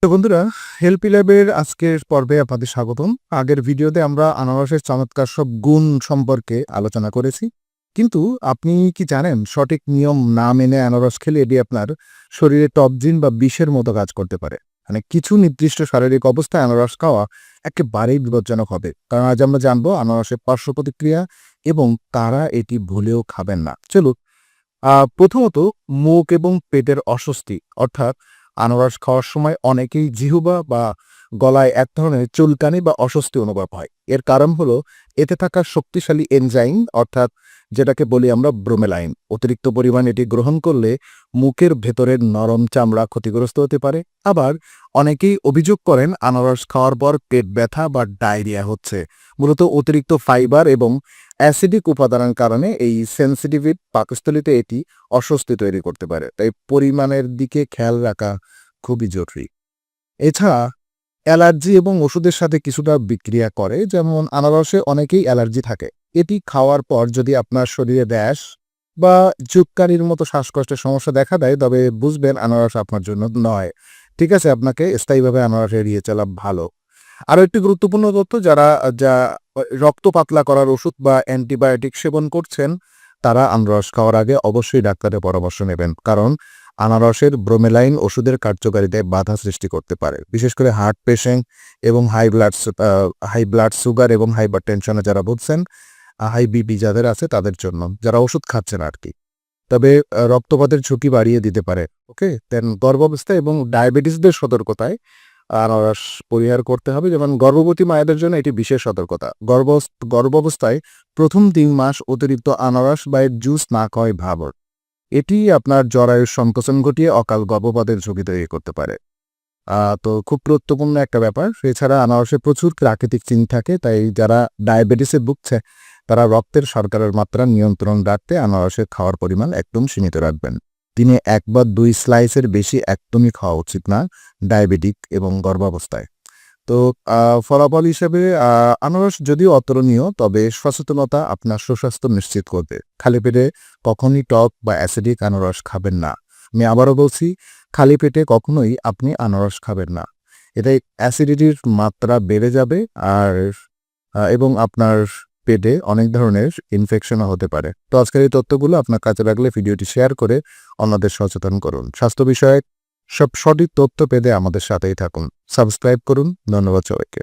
তো বন্ধুরা, হেলপি ল্যাবের আজকের পর্বে আপনাদের স্বাগতম। আগের ভিডিওতে আমরা আনারসের চমৎকার সব গুণ সম্পর্কে আলোচনা করেছি। কিন্তু আপনি কি জানেন সঠিক নিয়ম না মেনে আনারস খেলে এটি আপনার শরীরে টক্সিন বা বিষের মতো কাজ করতে পারে। মানে কিছু নির্দিষ্ট শারীরিক অবস্থায় আনারস খাওয়া একেবারেই বিপজ্জনক হবে। কারণ আজ আমরা জানবো আনারসের পার্শ্ব প্রতিক্রিয়া এবং কারা এটি ভুলেও খাবেন না। চলুন, প্রথমত মুখ এবং পেটের অস্বস্তি, অর্থাৎ আনারস খাওয়ার সময় অনেকেই জিহ্বা বা গলায় এক ধরনের চুলকানি বা অস্বস্তি অনুভব হয়। এর কারণ হলো এতে থাকা শক্তিশালী এনজাইম, অর্থাৎ যেটাকে বলি আমরা ব্রোমেলাইন। অতিরিক্ত পরিমাণ এটি গ্রহণ করলে মুখের ভেতরের নরম চামড়া ক্ষতিগ্রস্ত হতে পারে। আবার অনেকেই অভিযোগ করেন আনারস খাওয়ার পর পেট ব্যথা বা ডায়রিয়া হচ্ছে। মূলত অতিরিক্ত ফাইবার এবং অ্যাসিডিক উপাদানের কারণে এই সেন্সিটিভিট পাকস্থলীতে এটি অস্বস্তি তৈরি করতে পারে। তাই পরিমাণের দিকে খেয়াল রাখা খুবই জরুরি। এছাড়া অ্যালার্জি এবং ওষুধের সাথে কিছুটা বিক্রিয়া করে, যেমন আনারসে অনেকেই অ্যালার্জি থাকে। এটি খাওয়ার পর যদি আপনার শরীরে র্যাশ বা চুপকানির মতো শ্বাসকষ্টের সমস্যা দেখা দেয়, তবে বুঝবেন আনারস আপনার জন্য নয়। ঠিক আছে, আপনাকে স্থায়ীভাবে আনারস এড়িয়ে চলা ভালো। আরও একটি গুরুত্বপূর্ণ তথ্য, যা রক্ত পাতলা করার ওষুধ বা অ্যান্টিবায়োটিক সেবন করছেন, তারা আনারস খাওয়ার আগে অবশ্যই ডাক্তারের পরামর্শ নেবেন। কারণ আনারসের ব্রোমেলাইন ওষুধের কার্যকারিতায় বাধা সৃষ্টি করতে পারে, বিশেষ করে হার্ট পেশেন্ট এবং হাই ব্লাড সুগার এবং হাইপার টেনশনে যারা ভুগছেন, হাই বিপি যাদের আছে তাদের জন্য, যারা ওষুধ খাচ্ছেন আর কি। তবে রক্তপাতের ঝুঁকি বাড়িয়ে দিতে পারে। ওকে, দেন গর্ভাবস্থা এবং ডায়াবেটিসদের সতর্কতায় আনারস পরিহার করতে হবে। যেমন গর্ভবতী মায়েদের জন্য এটি বিশেষ সতর্কতা। গর্ভাবস্থায় প্রথম 3 মাস অতিরিক্ত আনারস বা এর জুস না খাওয়াই ভালো। এটি আপনার জরায়ুর সংকোচন ঘটিয়ে অকাল গর্ভপাতের ঝুঁকি তৈরি করতে পারে। তো খুব গুরুত্বপূর্ণ একটা ব্যাপার। এছাড়া আনারসে প্রচুর প্রাকৃতিক চিনি থাকে, তাই যারা ডায়াবেটিসে ভুগছে তারা রক্তের শর্করার মাত্রা নিয়ন্ত্রণ রাখতে আনারসের খাওয়ার পরিমাণ একদম সীমিত রাখবেন। দিনে 1 বা 2 স্লাইসের বেশি একদমই খাওয়া উচিত না ডায়াবেটিক এবং গর্ভাবস্থায়। তো ফলাফল হিসেবে আনারস যদিও অতুলনীয়, তবে সচেতনতা আপনার সুস্বাস্থ্য নিশ্চিত করবে। খালি পেটে কখনোই টক বা অ্যাসিডিক আনারস খাবেন না। আমি আবারও বলছি, খালি পেটে কখনোই আপনি আনারস খাবেন না। এতে অ্যাসিডিটির মাত্রা বেড়ে যাবে এবং আপনার পেটে অনেক ধরনের ইনফেকশনও হতে পারে। তো আজকের এই তথ্যগুলো আপনার কাজে লাগলে ভিডিওটি শেয়ার করে অন্যদের সচেতন করুন। স্বাস্থ্য বিষয়ক সব সঠিক তথ্য পেতে আমাদের সাথেই থাকুন। সাবস্ক্রাইব করুন। ধন্যবাদ সবাইকে।